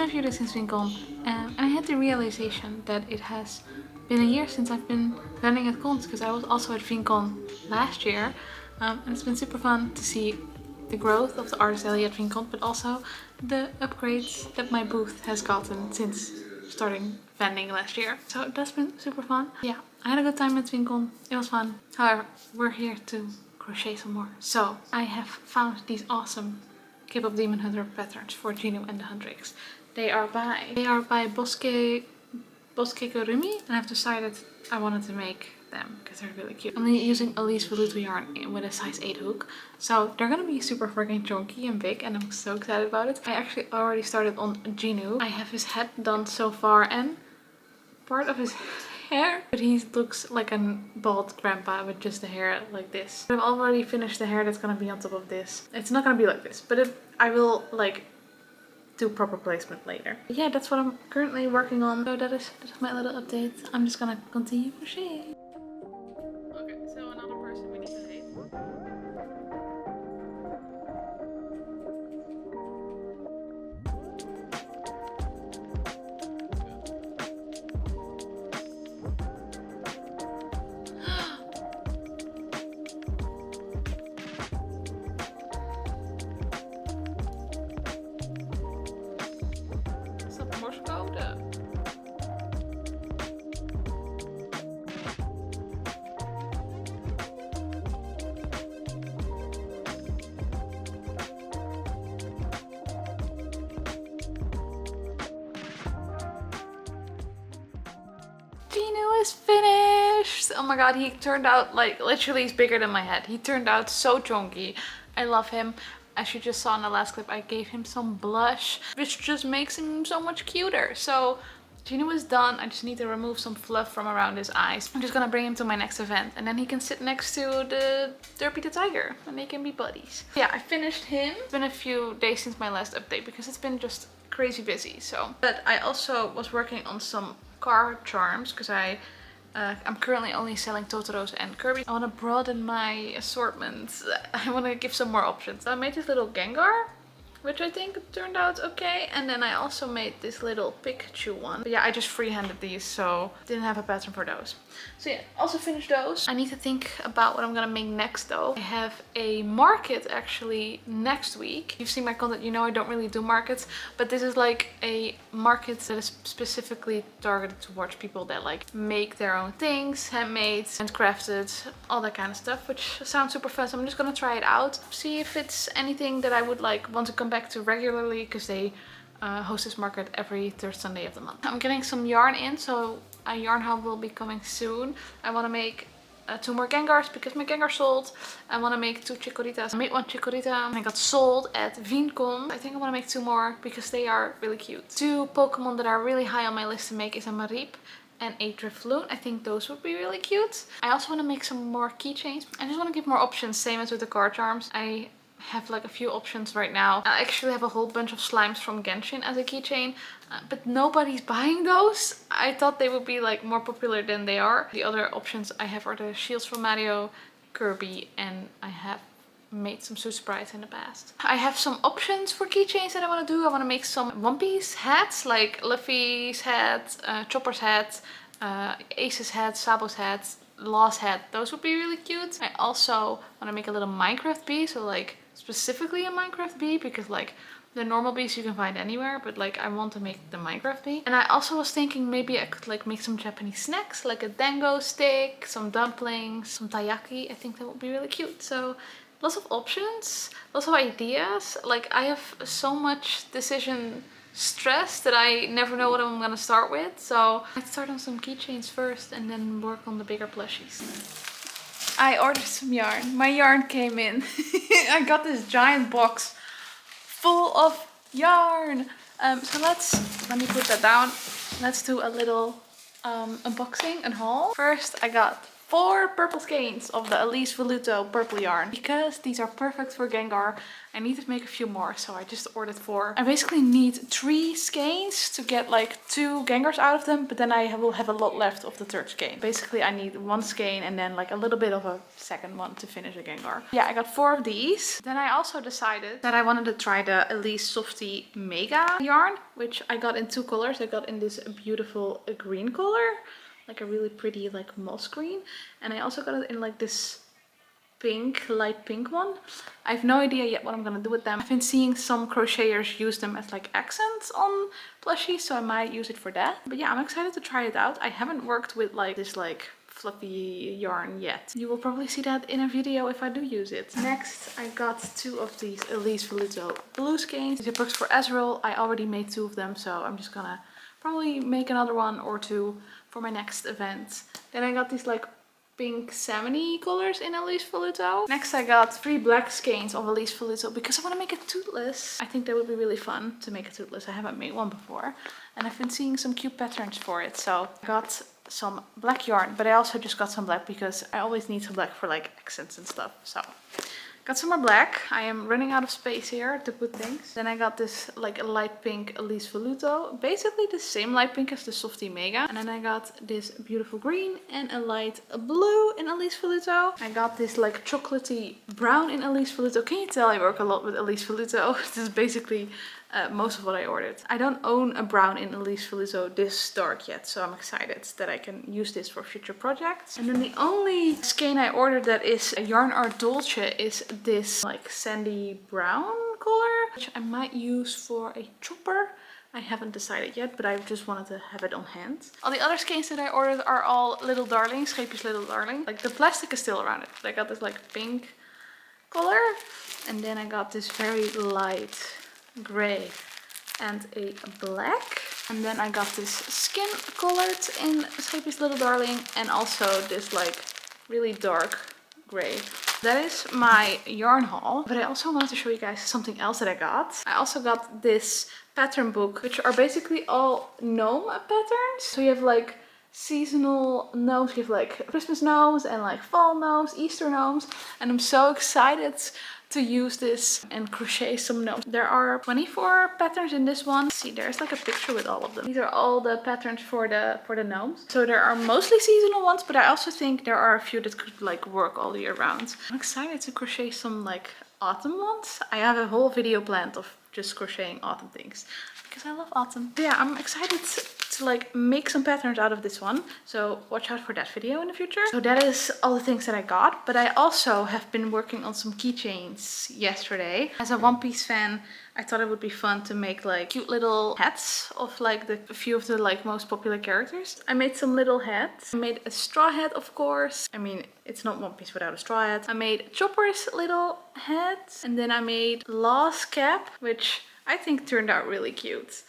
been a few days since Viencon, and I had the realization that it has been a year since I've been vending at cons, because I was also at Viencon last year, and it's been super fun to see the growth of the artist alley at Viencon, but also the upgrades that my booth has gotten since starting vending last year. So that's been super fun. Yeah, I had a good time at Viencon. It was fun. However, we're here to crochet some more. So I have found these awesome K-pop Demon Hunter patterns for Jinu and the Huntrix. They are by bosquegurumi, and I've decided I wanted to make them because they're really cute. I'm using Elise Veluto yarn with a size 8 hook, so they're gonna be super freaking chunky and big, and I'm so excited about it. I actually already started on Jinu. I have his head done so far and part of his hair, but he looks like a bald grandpa with just the hair like this. I've already finished the hair that's gonna be on top of this. It's not gonna be like this, but I will like do proper placement later. But yeah, that's what I'm currently working on. So that is my little update. I'm just gonna continue crocheting. Okay, so another person we need to hate. Is dat morsecode? Jinu is finished! Oh my god, he turned out like literally he's bigger than my head. He turned out so chunky. I love him. As you just saw in the last clip, I gave him some blush, which just makes him so much cuter. So Jinu is done. I just need to remove some fluff from around his eyes. I'm just gonna bring him to my next event, and then he can sit next to the Uppbeat the tiger and they can be buddies. Yeah, I finished him. It's been a few days since my last update because it's been just crazy busy. But I also was working on some car charms because I'm currently only selling Totoros and Kirby. I want to broaden my assortment. I want to give some more options. I made this little Gengar, which I think turned out okay. And then I also made this little Pikachu one. But yeah, I just freehanded these, so didn't have a pattern for those. So yeah, also finished those. I need to think about what I'm gonna make next though. I have a market actually next week. You've seen my content, you know I don't really do markets, but this is like a market that is specifically targeted towards people that like make their own things, handmade, handcrafted, all that kind of stuff, which sounds super fun. So I'm just gonna try it out, see if it's anything that I would like want to come back to regularly, because they host this market every third Sunday of the month. I'm getting some yarn in, so a yarn haul will be coming soon. I want to make 2 more Gengars because my Gengar sold. I want to make 2 Chicoritas. I made 1 Chikorita and I got sold at Viencon. I think I want to make 2 more because they are really cute. 2 Pokemon that are really high on my list to make is a Marip and a Drifloon. I think those would be really cute. I also want to make some more keychains. I just want to give more options, same as with the car charms. I have like a few options right now. I actually have a whole bunch of slimes from Genshin as a keychain, but nobody's buying those. I thought they would be like more popular than they are. The other options I have are the shields from Mario, Kirby, and I have made some Suit Sprites in the past. I have some options for keychains that I want to do. I want to make some One Piece hats, like Luffy's hat, Chopper's hat, Ace's hat, Sabo's hat, Law's hat. Those would be really cute. I also want to make a little Minecraft bee, so like specifically a Minecraft bee, because like the normal bees you can find anywhere, but like I want to make the Minecraft bee. And I also was thinking maybe I could like make some Japanese snacks, like a dango stick, some dumplings, some taiyaki. I think that would be really cute. So lots of options, lots of ideas. Like I have so much decision stress that I never know what I'm gonna start with. So I'd start on some keychains first and then work on the bigger plushies. I ordered some yarn. My yarn came in. I got this giant box full of yarn. So let me put that down. Let's do a little unboxing and haul. First I got 4 purple skeins of the Elise Voluto purple yarn. Because these are perfect for Gengar, I need to make a few more, so I just ordered 4. I basically need 3 skeins to get like 2 Gengars out of them, but then I will have a lot left of the third skein. Basically I need 1 skein and then like a little bit of a second one to finish a Gengar. Yeah, I got 4 of these. Then I also decided that I wanted to try the Elise Softy Mega yarn, which I got in 2 colors. I got in this beautiful green color, like a really pretty like moss green, and I also got it in like this pink, light pink one. I have no idea yet what I'm gonna do with them. I've been seeing some crocheters use them as like accents on plushies, so I might use it for that. But yeah, I'm excited to try it out. I haven't worked with like this like fluffy yarn yet. You will probably see that in a video if I do use it. Next, I got 2 of these Elise Voluto blue skeins. It works for Ezreal. I already made 2 of them, so I'm just gonna probably make another 1 or 2 for my next event. Then I got these like pink salmon-y colors in Elise Voluto. Next I got 3 black skeins of Elise Voluto because I want to make it toothless. I think that would be really fun to make it toothless. I haven't made one before. And I've been seeing some cute patterns for it. So I got some black yarn, but I also just got some black because I always need some black for like accents and stuff. So got some more black. I am running out of space here to put things. Then I got this like a light pink Elise Voluto. Basically the same light pink as the Softy Mega. And then I got this beautiful green and a light blue in Elise Voluto. I got this like chocolatey brown in Elise Voluto. Can you tell I work a lot with Elise Voluto? This is basically most of what I ordered. I don't own a brown in Elise Voluto this dark yet, so I'm excited that I can use this for future projects. And then the only skein I ordered that is a Yarn Art Dolce is this like sandy brown color, which I might use for a chopper. I haven't decided yet, but I just wanted to have it on hand. All the other skeins that I ordered are all Little Darling, Scheepjes Little Darling. Like the plastic is still around it, but I got this like pink color. And then I got this very light gray and a black. And then I got this skin colored in Scheepjes Little Darling and also this like really dark gray. That is my yarn haul. But I also wanted to show you guys something else that I got. I also got this pattern book, which are basically all gnome patterns. So you have like seasonal gnomes, you have like Christmas gnomes and like fall gnomes, Easter gnomes. And I'm so excited to use this and crochet some gnomes. There are 24 patterns in this one. See, there's like a picture with all of them. These are all the patterns for the gnomes. So there are mostly seasonal ones, but I also think there are a few that could like work all year round. I'm excited to crochet some like autumn ones. I have a whole video planned of just crocheting autumn things because I love autumn. But yeah, I'm excited to like make some patterns out of this one, so watch out for that video in the future. So that is all the things that I got, but I also have been working on some keychains yesterday. As a One Piece fan, I thought it would be fun to make like cute little hats of like a few of the like most popular characters. I made some little hats. I made a straw hat, of course. I mean, it's not One Piece without a straw hat. I made Chopper's little hat, and then I made Law's cap, which I think turned out really cute.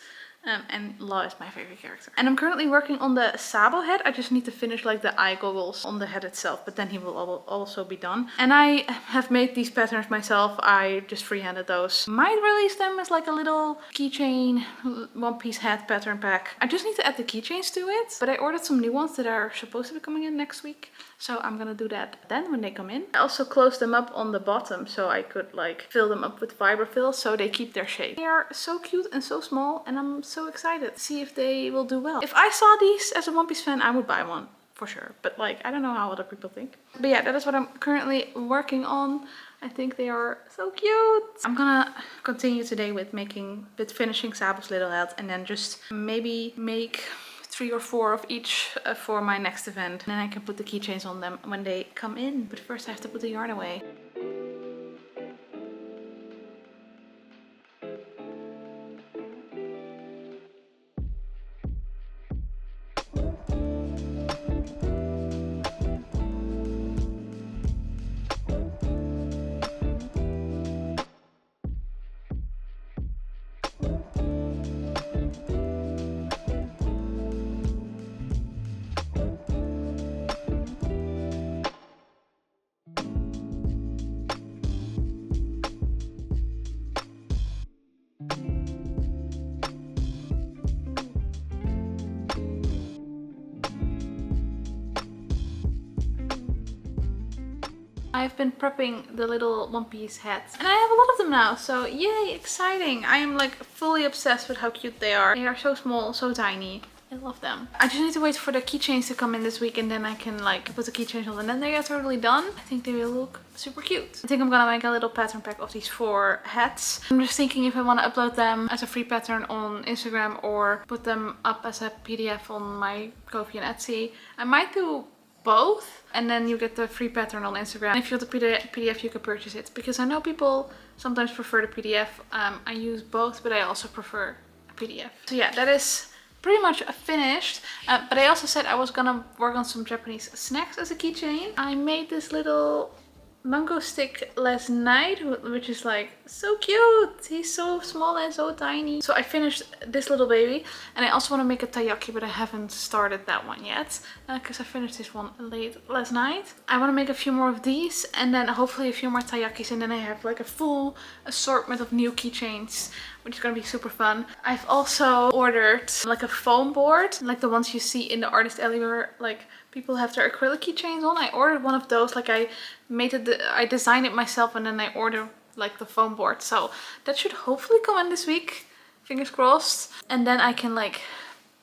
And Law is my favorite character. And I'm currently working on the Sabo head. I just need to finish like the eye goggles on the head itself, but then he will also be done. And I have made these patterns myself. I just freehanded those. Might release them as like a little keychain One Piece hat pattern pack. I just need to add the keychains to it, but I ordered some new ones that are supposed to be coming in next week. So I'm gonna do that then when they come in. I also closed them up on the bottom so I could like fill them up with fiberfill so they keep their shape. They are so cute and so small, and I'm so excited to see if they will do well. If I saw these as a One Piece fan, I would buy one for sure. But like, I don't know how other people think. But yeah, that is what I'm currently working on. I think they are so cute. I'm gonna continue today with finishing Sabo's little hat, and then just maybe make 3 or 4 of each for my next event. And then I can put the keychains on them when they come in. But first I have to put the yarn away. I've been prepping the little one piece hats and I have a lot of them now, so yay, exciting. I am like fully obsessed with how cute they are. They are so small, so tiny. I love them. I just need to wait for the keychains to come in this week and then I can like put the keychains on and then they are totally done. I think they will look super cute. I think I'm gonna make a little pattern pack of these 4 hats. I'm just thinking if I want to upload them as a free pattern on Instagram or put them up as a PDF on my Ko-fi and Etsy. I might do both and then you get the free pattern on Instagram. And if you want the PDF you can purchase it because I know people sometimes prefer the PDF. I use both, but I also prefer a PDF. So yeah, that is pretty much finished, but I also said I was gonna work on some Japanese snacks as a keychain. I made this little mango stick last night, which is like so cute. He's so small and so tiny. So I finished this little baby and I also want to make a taiyaki, but I haven't started that one yet because I finished this one late last night. I want to make a few more of these and then hopefully a few more taiyakis and then I have like a full assortment of new keychains, which is gonna be super fun. I've also ordered like a foam board, like the ones you see in the artist alley where like people have their acrylic keychains on. I ordered one of those, like I made it, I designed it myself and then I ordered like the foam board. So that should hopefully come in this week, fingers crossed. And then I can like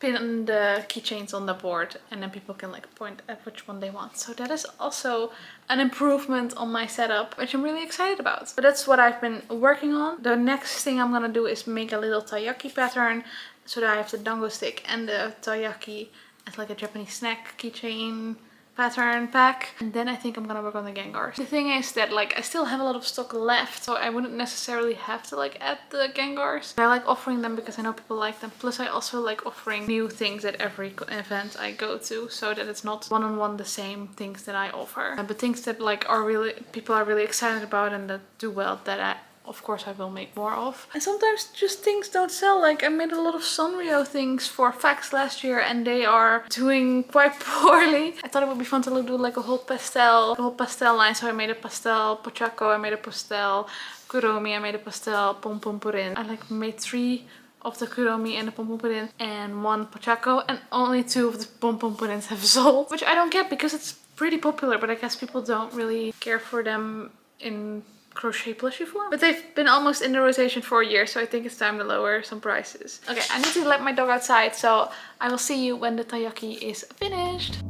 pin the keychains on the board and then people can like point at which one they want. So that is also an improvement on my setup, which I'm really excited about. But that's what I've been working on. The next thing I'm gonna do is make a little taiyaki pattern so that I have the dango stick and the taiyaki as like a Japanese snack keychain pattern pack. And then I think I'm gonna work on the Gengars. The thing is that like I still have a lot of stock left, so I wouldn't necessarily have to like add the Gengars. I like offering them because I know people like them. Plus I also like offering new things at every event I go to, so that it's not one-on-one the same things that I offer, but things that like are really people are really excited about and that do well, that of course I will make more of. And sometimes just things don't sell. Like I made a lot of Sanrio things for Fax last year and they are doing quite poorly. I thought it would be fun to do like a whole pastel line. So I made a pastel pochacco, I made a pastel kuromi, I made a pastel pom pom purin. I like made 3 of the kuromi and the pom pom purin and 1 pochacco, and only 2 of the pom pom purins have sold, which I don't get because it's pretty popular, but I guess people don't really care for them in crochet plushie form. But they've been almost in the rotation for a year, so I think it's time to lower some prices. Okay, I need to let my dog outside, so I will see you when the taiyaki is finished.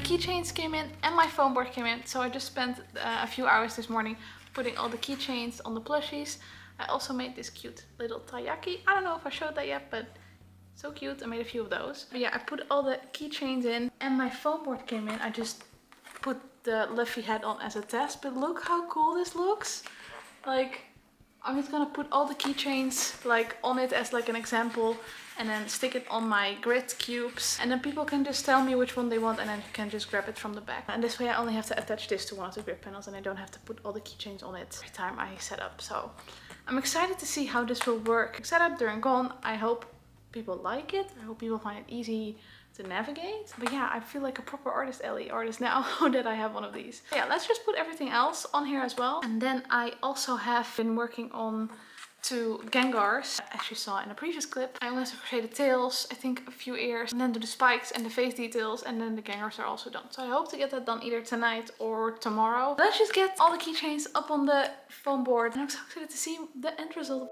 Keychains came in and my foam board came in, so I just spent a few hours this morning putting all the keychains on the plushies. I also made this cute little taiyaki. I don't know if I showed that yet, but so cute. I made a few of those. But yeah, I put all the keychains in and my foam board came in. I just put the Luffy head on as a test, but look how cool this looks. Like, I'm just gonna put all the keychains like on it as like an example and then stick it on my grid cubes, and then people can just tell me which one they want and then you can just grab it from the back. And this way I only have to attach this to one of the grid panels and I don't have to put all the keychains on it every time I set up. So I'm excited to see how this will work. Set up during Gone. I hope people like it. I hope people find it easy to navigate. But yeah, I feel like a proper artist alley artist now that I have one of these. Yeah, let's just put everything else on here as well. And then I also have been working on 2 Gengars, as you saw in a previous clip. I also crocheted the tails, I think a few ears, and then do the spikes and the face details, and then the Gengars are also done. So I hope to get that done either tonight or tomorrow. Let's just get all the keychains up on the foam board, and I'm so excited to see the end result.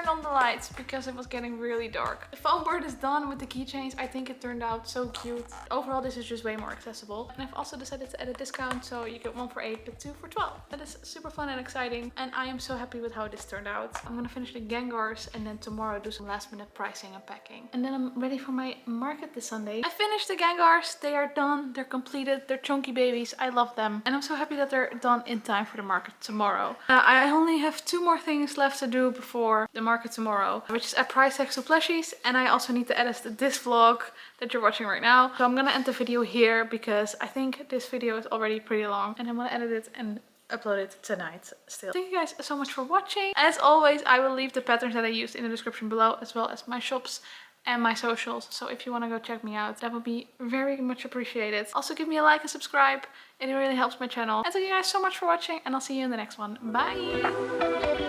On the lights because it was getting really dark. The foam board is done with the keychains. I think it turned out so cute. Overall, this is just way more accessible. And I've also decided to add a discount, so you get 1 for 8 but 2 for 12. That is super fun and exciting, and I am so happy with how this turned out. I'm gonna finish the Gengars and then tomorrow do some last minute pricing and packing. And then I'm ready for my market this Sunday. I finished the Gengars. They are done. They're completed. They're chunky babies. I love them. And I'm so happy that they're done in time for the market tomorrow. I only have 2 more things left to do before the market tomorrow, which is add price tags to plushies, and I also need to edit this vlog that you're watching right now. So I'm gonna end the video here because I think this video is already pretty long, and I'm gonna edit it and upload it tonight still. Thank you guys so much for watching. As always, I will leave the patterns that I used in the description below, as well as my shops and my socials. So if you want to go check me out, that would be very much appreciated. Also give me a like and subscribe. It really helps my channel. And thank you guys so much for watching, and I'll see you in the next one. Bye!